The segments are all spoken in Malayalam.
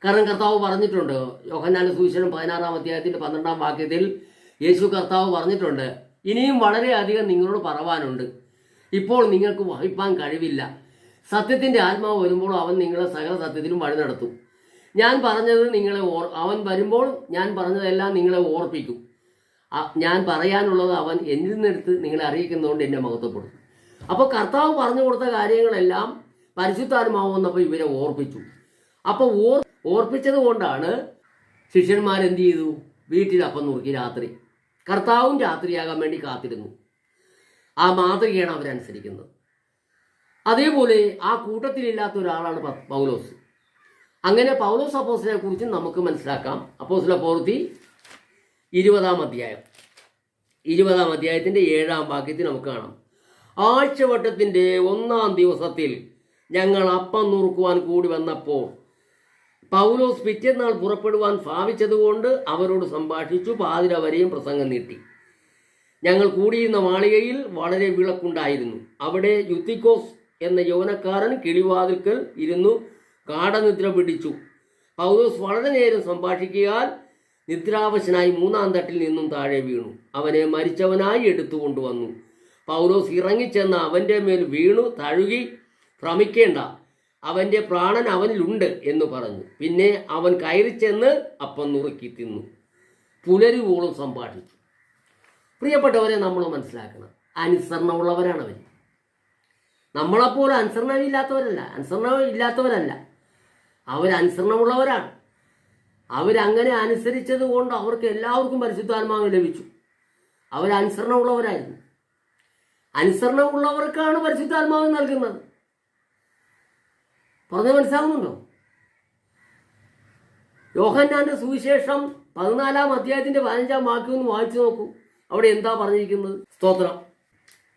കാരണം കർത്താവ് പറഞ്ഞിട്ടുണ്ട്. യോഹന്നാന്റെ സുവിശേഷം 16-ാം അധ്യായത്തിന്റെ 12-ാം വാക്യത്തിൽ യേശു കർത്താവ് പറഞ്ഞിട്ടുണ്ട്, ഇനിയും വളരെയധികം നിങ്ങളോട് പറവാനുണ്ട്, ഇപ്പോൾ നിങ്ങൾക്ക് വഹിപ്പാൻ കഴിവില്ല. സത്യത്തിന്റെ ആത്മാവ് വരുമ്പോൾ അവൻ നിങ്ങളെ സകല സത്യത്തിലും വഴി നടത്തും. ഞാൻ പറഞ്ഞത് അവൻ വരുമ്പോൾ ഞാൻ പറഞ്ഞതെല്ലാം നിങ്ങളെ ഓർപ്പിക്കും. ഞാൻ പറയാനുള്ളത് അവൻ എന്നിൽ നിന്നെടുത്ത് നിങ്ങളെ അറിയിക്കുന്നതുകൊണ്ട് എന്നെ മഹത്വപ്പെടും. അപ്പോൾ കർത്താവ് പറഞ്ഞു കൊടുത്ത കാര്യങ്ങളെല്ലാം പരിശുദ്ധാത്മാവ് വന്നപ്പോൾ ഇവരെ ഓർപ്പിച്ചു. അപ്പോൾ ഓർപ്പിച്ചത് കൊണ്ടാണ് ശിഷ്യന്മാരെന്ത് ചെയ്തു? വീട്ടിൽ അപ്പം നുറുക്കി രാത്രി. കർത്താവും രാത്രിയാകാൻ വേണ്ടി കാത്തിരുന്നു. ആ മാതൃകയാണ് അവരനുസരിക്കുന്നത്. അതേപോലെ ആ കൂട്ടത്തിലില്ലാത്ത ഒരാളാണ് പൗലോസ്. അങ്ങനെ പൗലോസ് അപ്പോസ്തലനെ കുറിച്ച് നമുക്ക് മനസ്സിലാക്കാം. അപ്പോസ്തല പ്രവൃത്തി 20-ാം അധ്യായം 20-ാം അധ്യായത്തിൻ്റെ 7-ാം വാക്യത്തിൽ നമുക്ക് കാണാം, ആഴ്ചവട്ടത്തിൻ്റെ 1-ാം ദിവസത്തിൽ ഞങ്ങൾ അപ്പം നുറുക്കുവാൻ കൂടി വന്നപ്പോൾ പൗലോസ് പിറ്റേന്നാൾ പുറപ്പെടുവാൻ ഭാവിച്ചതുകൊണ്ട് അവരോട് സംഭാഷിച്ചു. പാതിര വരെയും പ്രസംഗം നീട്ടി. ഞങ്ങൾ കൂടിയിരുന്ന മാളികയിൽ വളരെ വിളക്കുണ്ടായിരുന്നു. അവിടെ യുത്തിക്കോസ് എന്ന യൗവനക്കാരൻ കിളിവാതിൽക്കൽ ഇരുന്നു ഗാഠനിദ്ര പിടിച്ചു. പൗലോസ് വളരെ നേരം സംഭാഷിക്കാൻ നിദ്രാവശനായി 3-ാം തട്ടിൽ നിന്നും താഴെ വീണു. അവനെ മരിച്ചവനായി എടുത്തുകൊണ്ടുവന്നു. പൗലോസ് ഇറങ്ങിച്ചെന്ന് അവൻ്റെ മേൽ വീണു തഴുകി, ഭ്രമിക്കേണ്ട, അവൻ്റെ പ്രാണൻ അവനിലുണ്ട് എന്ന് പറഞ്ഞു. പിന്നെ അവൻ കയറിച്ചെന്ന് അപ്പം നുറുക്കി തിന്നു. പുലരുവോളം സംഭാഷിച്ചു. പ്രിയപ്പെട്ടവരെ, നമ്മൾ മനസ്സിലാക്കണം, അനുസരണമുള്ളവരാണ് അവർ. നമ്മളെപ്പോലെ അനുസരണമില്ലാത്തവരല്ല, അവരനുസരണമുള്ളവരാണ്. അവരങ്ങനെ അനുസരിച്ചത് കൊണ്ട് അവർക്ക് എല്ലാവർക്കും പരിശുദ്ധാത്മാവ് ലഭിച്ചു. അവരനുസരണമുള്ളവരായിരുന്നു. അനുസരണമുള്ളവർക്കാണ് പരിശുദ്ധാത്മാവ് നൽകുന്നത്. പറഞ്ഞ മനസ്സിലാവുന്നുണ്ടോ? യോഹന്നാന്റെ സുവിശേഷം 14-ാം അധ്യായത്തിന്റെ 15-ാം വാക്യം ഒന്ന് വായിച്ചു നോക്കൂ. അവിടെ എന്താ പറഞ്ഞിരിക്കുന്നത്? സ്തോത്രം.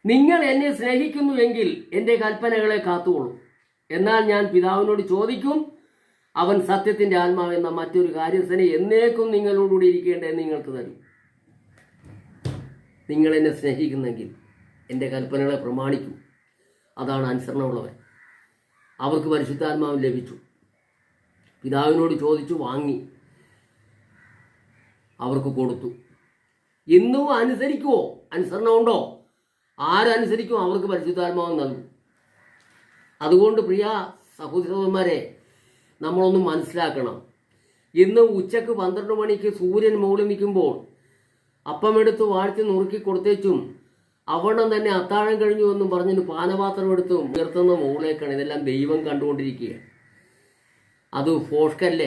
നിങ്ങൾ എന്നെ സ്നേഹിക്കുന്നുവെങ്കിൽ എൻ്റെ കൽപ്പനകളെ കാത്തുകൊള്ളും. എന്നാൽ ഞാൻ പിതാവിനോട് ചോദിക്കും, അവൻ സത്യത്തിന്റെ ആത്മാവ് എന്ന മറ്റൊരു കാര്യസ്ഥനെ എന്നേക്കും നിങ്ങളോടുകൂടി ഇരിക്കേണ്ടതെന്ന് നിങ്ങൾക്ക് തരും. നിങ്ങൾ എന്നെ സ്നേഹിക്കുന്നെങ്കിൽ എൻ്റെ കൽപ്പനകളെ പ്രമാണിക്കും. അതാണ് അനുസരണമുള്ളവൻ. അവർക്ക് പരിശുദ്ധാത്മാവ് ലഭിച്ചു. പിതാവിനോട് ചോദിച്ചു, വാങ്ങി, അവർക്ക് കൊടുത്തു. ഇന്നും അനുസരിക്കുമോ? അനുസരണമുണ്ടോ? ആരനുസരിക്കും അവർക്ക് പരിശുദ്ധാത്മാവ് നൽകും. അതുകൊണ്ട് പ്രിയ സഹോദരന്മാരെ, നമ്മളൊന്ന് മനസ്സിലാക്കണം. ഇന്ന് ഉച്ചക്ക് 12 മണിക്ക് സൂര്യൻ മുകളിൽ നിൽക്കുമ്പോൾ അപ്പമെടുത്ത് വാഴ്ത്തി നുറുക്കി കൊടുത്തേച്ചും അവിടെ തന്നെ അത്താഴം കഴിഞ്ഞു എന്നും പറഞ്ഞിട്ട് പാനപാത്രം എടുത്തും ഉയർത്തുന്ന മുകളിലേക്കാണ്. ഇതെല്ലാം ദൈവം കണ്ടുകൊണ്ടിരിക്കുകയാണ്. അത് ഫോഷ്കല്ലേ?